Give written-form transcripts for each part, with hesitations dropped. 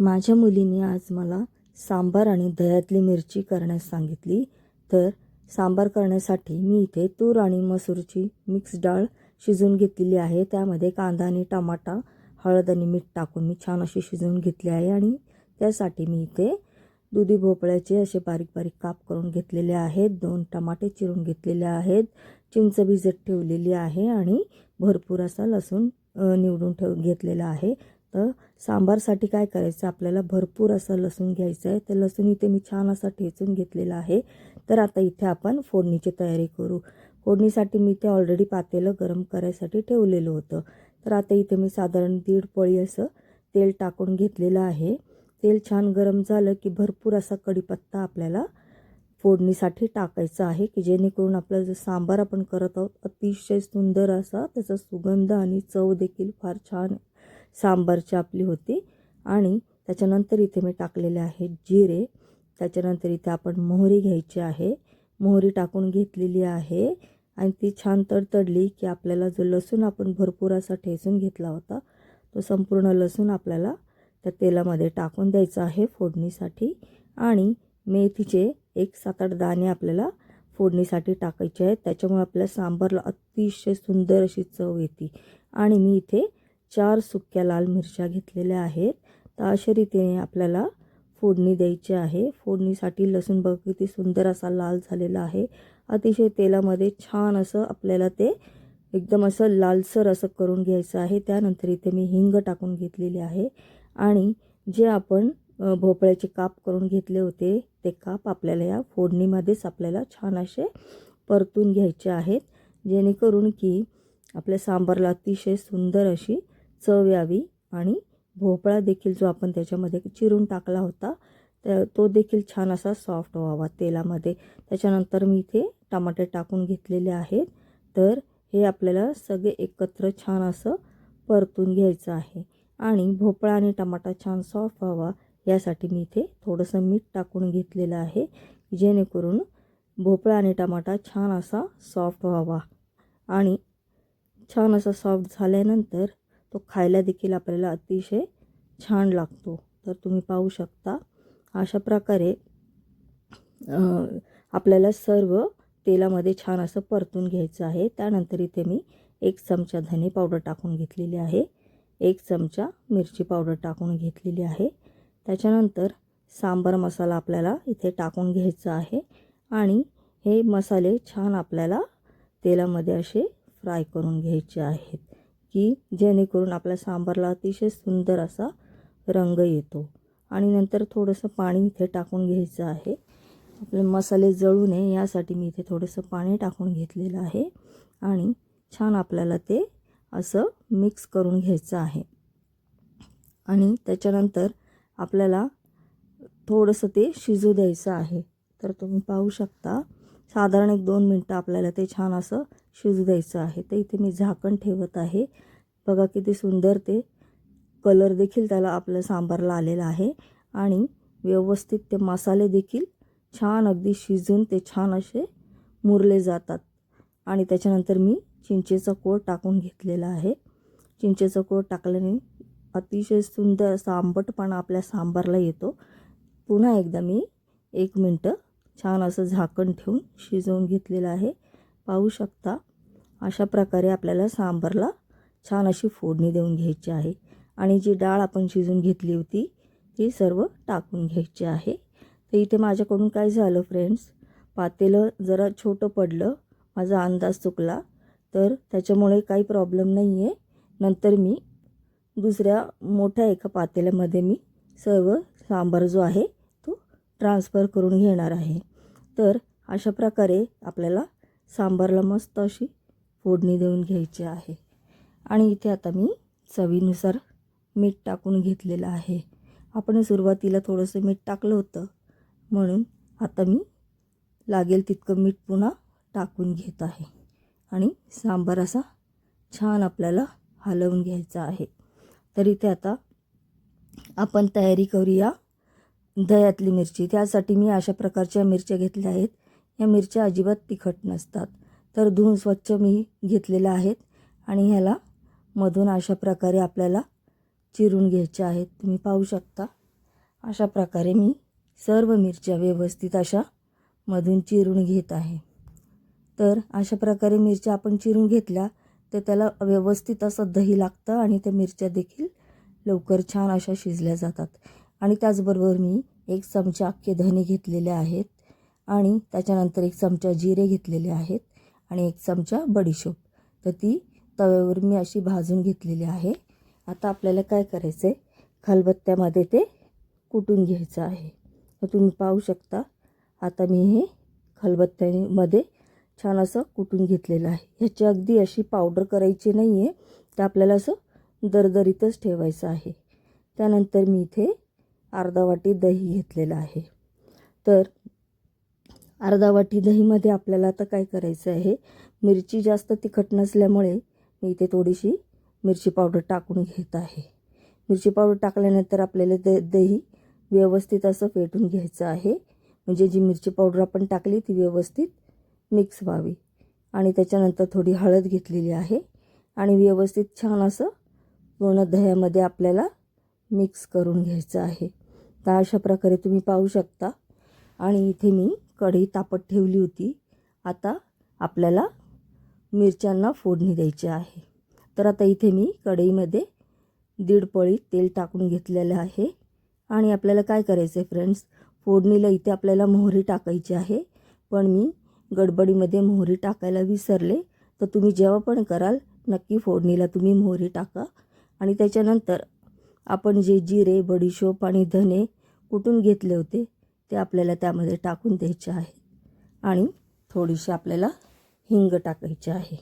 माझ्या मुलीने आज मला सांबार आणि दह्यातली मिरची करण्यास सांगितली. तर सांबार करण्यासाठी मी इथे तूर आणि मसूरची मिक्स डाळ शिजवून घेतलेली आहे. त्यामध्ये कांदा आणि टमाटा, हळद आणि मीठ टाकून मी छान अशी शिजवून घेतली आहे. आणि त्यासाठी मी इथे दुधी भोपळ्याचे असे बारीक बारीक काप करून घेतलेले आहेत. 2 टमाटे चिरून घेतलेले आहेत. चिंच भिजत ठेवलेली आहे आणि भरपूर असा लसूण निवडून घेतलेला आहे. तर सांबारसाठी काय करायचं, आपल्याला भरपूर असं लसूण घ्यायचं आहे. तर लसूण इथे मी छान असा ठेचून घेतलेला आहे. तर आता इथे आपण फोडणीची तयारी करू. फोडणीसाठी मी इथे ऑलरेडी पातेलं गरम करायसाठी ठेवलेलं होतं. तर आता इथे मी साधारण 1.5 पळी असं तेल टाकून घेतलेलं आहे. तेल छान गरम झालं की भरपूर असा कढीपत्ता आपल्याला फोडणीसाठी टाकायचा आहे, की जेणेकरून आपलं जे सांबार आपण करत आहोत अतिशय सुंदर असा त्याचा सुगंध आणि चव देखील फार छान सांबारची आपली होती. आणि त्याच्यानंतर इथे मी टाकलेले आहेत जिरे. त्याच्यानंतर इथे आपण मोहरी घ्यायची आहे. मोहरी टाकून घेतलेली आहे आणि ती छान तडतडली की आपल्याला जो लसूण आपण भरपूर असा ठेचून घेतला होता तो संपूर्ण लसूण आपल्याला त्या तेलामध्ये टाकून द्यायचा आहे फोडणीसाठी. आणि मेथीचे 1-7-8 दाणे आपल्याला फोडणीसाठी टाकायचे आहेत. त्याच्यामुळे आपल्या सांबारला अतिशय सुंदर अशी चव येते. आणि मी इथे 4 सुक्या लाल मिरच्या घेतलेल्या आहेत. तर अशा रीतीने आपल्याला फोडणी द्यायची आहे. फोडणीसाठी लसूण बघ किती सुंदर असा लाल झालेला आहे. अतिशय तेलामध्ये छान असं आपल्याला ते एकदम असं लालसर असं करून घ्यायचं आहे. त्यानंतर इथे मी हिंग टाकून घेतलेली आहे. आणि जे आपण भोपळ्याचे काप करून घेतले होते ते काप आपल्याला या फोडणीमध्येच आपल्याला छान असे परतून घ्यायचे आहेत, जेणेकरून की आपल्या सांबारला अतिशय सुंदर अशी चव यावी. आणि भोपळा देखील जो आपण त्याच्यामध्ये चिरून टाकला होता तो देखील छान असा सॉफ्ट व्हावा तेलामध्ये. त्याच्यानंतर मी इथे टमाटे टाकून घेतलेले आहेत. तर हे आपल्याला सगळे एकत्र छान असं परतून घ्यायचं आहे. आणि भोपळा आणि टमाटा छान सॉफ्ट व्हावा यासाठी मी इथे थोडंसं मीठ टाकून घेतलेलं आहे, जेणेकरून भोपळा आणि टमाटा छान असा सॉफ्ट व्हावा. आणि छान असा सॉफ्ट झाल्यानंतर तो खायला देखील आपल्याला अतिशय छान लागतो. तर तुम्ही पाहू शकता अशा प्रकारे आपल्याला सर्व तेलामध्ये छान असं परतून घ्यायचं आहे. त्यानंतर इथे मी 1 चमचा धने पावडर टाकून घेतलेली आहे. 1 चमचा मिरची पावडर टाकून घेतलेली आहे. त्याच्यानंतर सांबार मसाला आपल्याला इथे टाकून घ्यायचा आहे. आणि हे मसाले छान आपल्याला तेलामध्ये असे फ्राय करून घ्यायचे आहेत, की जेणेकरून आपल्या सांबारला अतिशय सुंदर असा रंग येतो. आणि नंतर थोडंसं पाणी इथे टाकून घ्यायचं आहे. आपले मसाले जळू नये यासाठी मी इथे थोडंसं पाणी टाकून घेतलेलं आहे. आणि छान आपल्याला ते असं मिक्स करून घ्यायचं आहे. आणि त्याच्यानंतर आपल्याला थोडंसं ते शिजू द्यायचं आहे. तर तुम्ही पाहू शकता साधारण 1-2 मिनटं आपल्याला ते छान असं शिजू द्यायचं आहे. तर इथे मी झाकण ठेवत आहे. बघा किती सुंदर ते कलर देखील त्याला आपल्या सांबारला आलेला आहे. आणि व्यवस्थित ते मसाले देखील छान अगदी शिजून ते छान असे मुरले जातात. आणि त्याच्यानंतर मी चिंचेचा कोळ टाकून घेतलेला आहे. चिंचेचा कोळ टाकल्याने अतिशय सुंदर असा आंबटपणा आपल्या सांबारला येतो. पुन्हा एकदा मी 1 मिनटं छान असं झाकण ठेवून शिजवून घेतलेलं आहे. पाहू शकता अशा प्रकारे आपल्याला सांबारला छान अशी फोडणी देऊन घ्यायची आहे. आणि जी डाळ आपण शिजवून घेतली होती ती सर्व टाकून घ्यायची आहे. तर इथे माझ्याकडून काय झालं फ्रेंड्स, पातेलं जरा छोटं पडलं, माझा अंदाज चुकला. तर त्याच्यामुळे काही प्रॉब्लेम नाही आहे. नंतर मी दुसऱ्या मोठ्या एका पातेल्यामध्ये मी सर्व सांबार जो आहे तो ट्रान्सफर करून घेणार आहे. तर अशा प्रकारे आपल्याला सांबारला मस्त अशी फोडणी देऊन घ्यायची आहे. आणि इथे आता मी चवीनुसार मीठ टाकून घेतलेलं आहे. आपण सुरुवातीला थोडंसं मीठ टाकलं होतं, म्हणून आता मी लागेल तितकं मीठ पुन्हा टाकून घेत आहे. आणि सांबार असा छान आपल्याला हलवून घ्यायचा आहे. तर इथे आता आपण तयारी करूया दह्यातली मिरची. त्यासाठी मी अशा प्रकारच्या मिरच्या घेतल्या आहेत. या मिरच्या अजिबात तिखट नसतात. तर धुवून स्वच्छ मी घेतलेल्या आहेत. आणि ह्याला मधून अशा प्रकारे आपल्याला चिरून घ्यायचे आहेत. तुम्ही पाहू शकता अशा प्रकारे मी सर्व मिरच्या व्यवस्थित अशा मधून चिरून घेत आहे. तर अशा प्रकारे मिरच्या आपण चिरून घेतल्या तर त्याला व्यवस्थित असं दही लागतं आणि त्या मिरच्या देखील लवकर छान अशा शिजल्या जातात. आणि त्याचबरोबर मी 1 चमचा अख्खे धणे घेतलेले आहेत आणि त्याच्यानंतर 1 चमचा जिरे घेतलेले आहेत आणि 1 चमचा बडीशोप. तर ती तव्यावर मी अशी भाजून घेतलेली आहे. आता आपल्याला काय करायचं आहे, खलबत्त्यामध्ये ते कुटून घ्यायचं आहे. तर तुम्ही पाहू शकता आता मी हे खलबत्त्यामध्ये छान असं कुटून घेतलेलं आहे. ह्याची अगदी अशी पावडर करायची नाही आहे, तर आपल्याला असं दरदरीतच ठेवायचं आहे. त्यानंतर मी इथे अर्धा वाटी दही घेतलेलं आहे. तर अर्धा वाटी दहीमध्ये आपल्याला आता काय करायचं आहे, मिरची जास्त तिखट नसल्यामुळे मी इथे थोडीशी मिरची पावडर टाकून घेत आहे. मिरची पावडर टाकल्यानंतर आपल्याला दही व्यवस्थित असं फेटून घ्यायचं आहे. म्हणजे जी मिरची पावडर आपण टाकली ती व्यवस्थित मिक्स व्हावी. आणि त्याच्यानंतर थोडी हळद घेतलेली आहे आणि व्यवस्थित छान असं पूर्ण दह्यामध्ये आपल्याला मिक्स करून घ्यायचं आहे. तर अशा प्रकारे तुम्ही पाहू शकता. आणि इथे मी कढई तापत ठेवली होती. आता आपल्याला मिरच्यांना फोडणी द्यायची आहे. तर आता इथे मी कढईमध्ये 1.5 पळी तेल टाकून घेतलेलं आहे. आणि आपल्याला काय करायचं आहे फ्रेंड्स, फोडणीला इथे आपल्याला मोहरी टाकायची आहे. पण मी गडबडीमध्ये मोहरी टाकायला विसरले. तर तुम्ही जेव्हा पण कराल नक्की फोडणीला तुम्ही मोहरी टाका. आणि त्याच्यानंतर आपण जे जिरे, बडीशोप आणि धने कुटून घेतले होते ते आपल्याला त्यामध्ये टाकून द्यायचे आहे. आणि थोडीशी आपल्याला हिंग टाकायची आहे.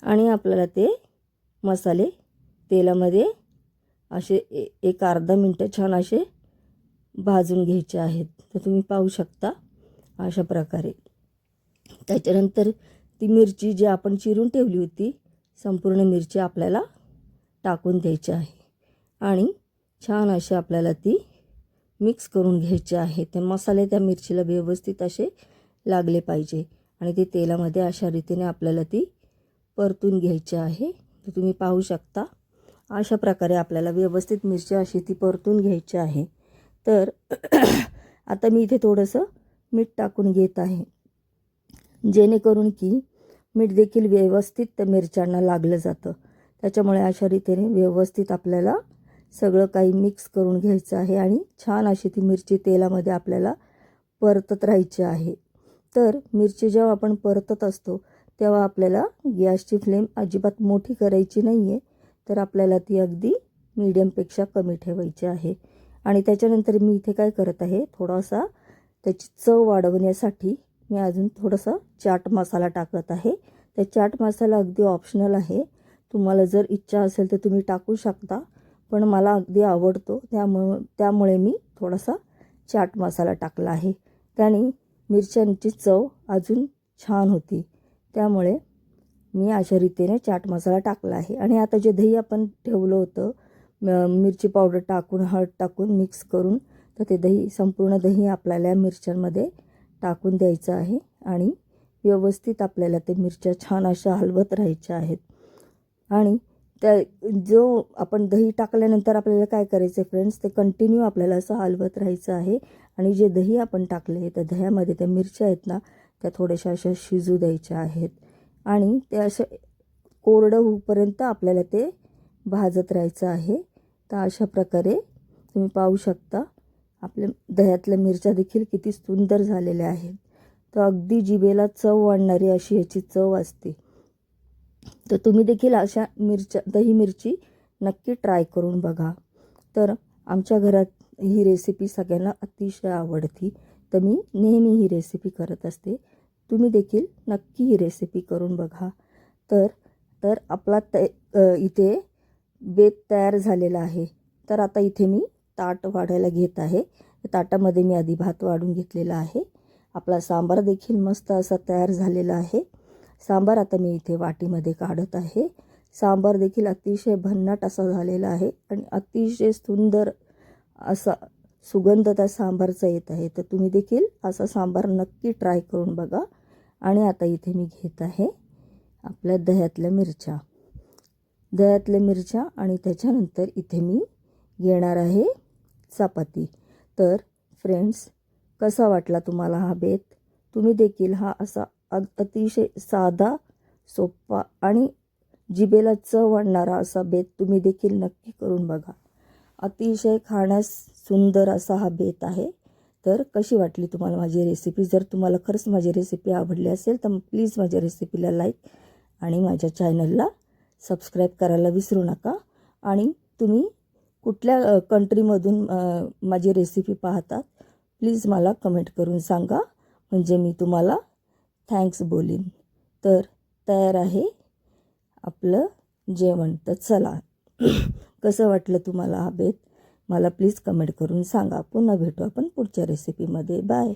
आणि आपल्याला ते मसाले तेलामध्ये असे एक अर्धा मिनटं छान असे भाजून घ्यायचे आहेत. तर तुम्ही पाहू शकता अशा प्रकारे. त्याच्यानंतर ती मिरची जी आपण चिरून ठेवली होती संपूर्ण मिरची आपल्याला टाकून द्यायची आहे. आणि छान असे आपल्याला ती मिक्स करून घ्यायची आहे. ते मसाले त्या मिरचीला व्यवस्थित असे लागले पाहिजे आणि ते तेलामध्ये अशा रीतीने आपल्याला ती परतून घ्यायची आहे. तर तुम्ही पाहू शकता अशा प्रकारे आपल्याला व्यवस्थित मिरची अशी ती परतून घ्यायची आहे. तर आता मी इथे थोडंसं मीठ टाकून घेत आहे, जेणेकरून की मीठ देखील व्यवस्थित त्या मिरच्यांना लागलं जातं. त्याच्यामुळे अशा रीतीने व्यवस्थित आपल्याला सगळं काही मिक्स करून घ्यायचं आहे आणि छान अशी ती मिरची तेलामध्ये आपल्याला परतत राहायची आहे. तर मिरची जेव्हा आपण परतत असतो तेव्हा आपल्याला गॅसची फ्लेम अजिबात मोठी करायची नाही आहे. तर आपल्याला ती अगदी मीडियमपेक्षा कमी ठेवायची आहे. आणि त्याच्यानंतर मी इथे काय करत आहे, थोडासा त्याची चव वाढवण्यासाठी मी अजून थोडासा चाट मसाला टाकत आहे. त्या चाट मसाला अगदी ऑप्शनल आहे. तुम्हाला जर इच्छा असेल तर तुम्ही टाकू शकता, पण मला अगदी आवडतो त्यामुळे मी थोडासा चाट मसाला टाकला आहे. त्याने मिरच्यांची चव अजून छान होती. त्यामुळे मी अशा रीतीने चाट मसाला टाकला आहे. आणि आता जे दही आपण ठेवलं होतं मिरची पावडर टाकून हळद टाकून मिक्स करून, तर ते दही संपूर्ण दही आपल्याला मिरच्यांमध्ये टाकून द्यायचं आहे. आणि व्यवस्थित आपल्याला ते मिरच्या छान अशा हलवत राहायच्या आहेत. आणि त्या जो आपण दही टाकल्यानंतर आपल्याला काय करायचं आहे फ्रेंड्स, ते कंटिन्यू आपल्याला असं हलवत राहायचं आहे. आणि जे दही आपण टाकले त्या दह्यामध्ये त्या मिरच्या आहेत ना, त्या थोड्याशा अशा शिजू द्यायच्या आहेत. आणि ते असं कोरडं होईपर्यंत आपल्याला ते भाजत राहायचं आहे. तर अशा प्रकारे तुम्ही पाहू शकता आपल्या दह्यातल्या मिरच्या देखील किती सुंदर झालेल्या आहेत. तर अगदी जिभेला चव वाढणारी अशी याची चव असते. तर तुम्ही देखील अशा दही मिरची नक्की ट्राय करून बघा. तर आमच्या घरात ही रेसिपी सगळ्यांना अतिशय आवडती. तर मी नेहमी ही रेसिपी करत असते. तुम्ही देखील नक्की ही रेसिपी करून बघा. तर आपला इथे बेत तयार झालेला आहे. तर आता इथे मी ताट वाढायला घेत आहे. ताटामध्ये मी आधी भात वाढून घेतलेला आहे. आपला सांबार देखील मस्त असा तयार झालेला आहे. सांबार आता मी इथे वाटीमध्ये काढत आहे. सांबार देखील अतिशय भन्नाट असा झालेला आहे आणि अतिशय सुंदर असा सुगंध त्या सांबारचा येत आहे. तर तुम्ही देखील असा सांबार नक्की ट्राय करून बघा. आणि आता इथे मी घेत आहे आपल्या दह्यातल्या मिरच्या आणि त्याच्यानंतर इथे मी घेणार आहे चपाती. तर फ्रेंड्स, कसा वाटला तुम्हाला हा बेत? तुम्ही देखील हा असा अतिशय साधा, सोपा आणि जिभेला चव आणणारा असा बेत तुम्ही देखील नक्की करून बघा. अतिशय खाण्यास सुंदर असा हा बेत आहे. तर कशी वाटली तुम्हाला माझी रेसिपी? जर तुम्हाला खरंच माझी रेसिपी आवडली असेल तर प्लीज माझ्या रेसिपीला लाईक आणि माझ्या चॅनलला सबस्क्राईब करायला विसरू नका. आणि तुम्ही कुठल्या कंट्रीमधून माझी रेसिपी पाहतात प्लीज मला कमेंट करून सांगा, म्हणजे मी तुम्हाला थँक्स बोलीन. तर तयार आहे आपलं जेवण. तर चला कसं वाटलं तुम्हाला हा बेत मला प्लीज कमेंट करून सांगा. पुन्हा भेटू आपण पुढच्या रेसिपीमध्ये. बाय.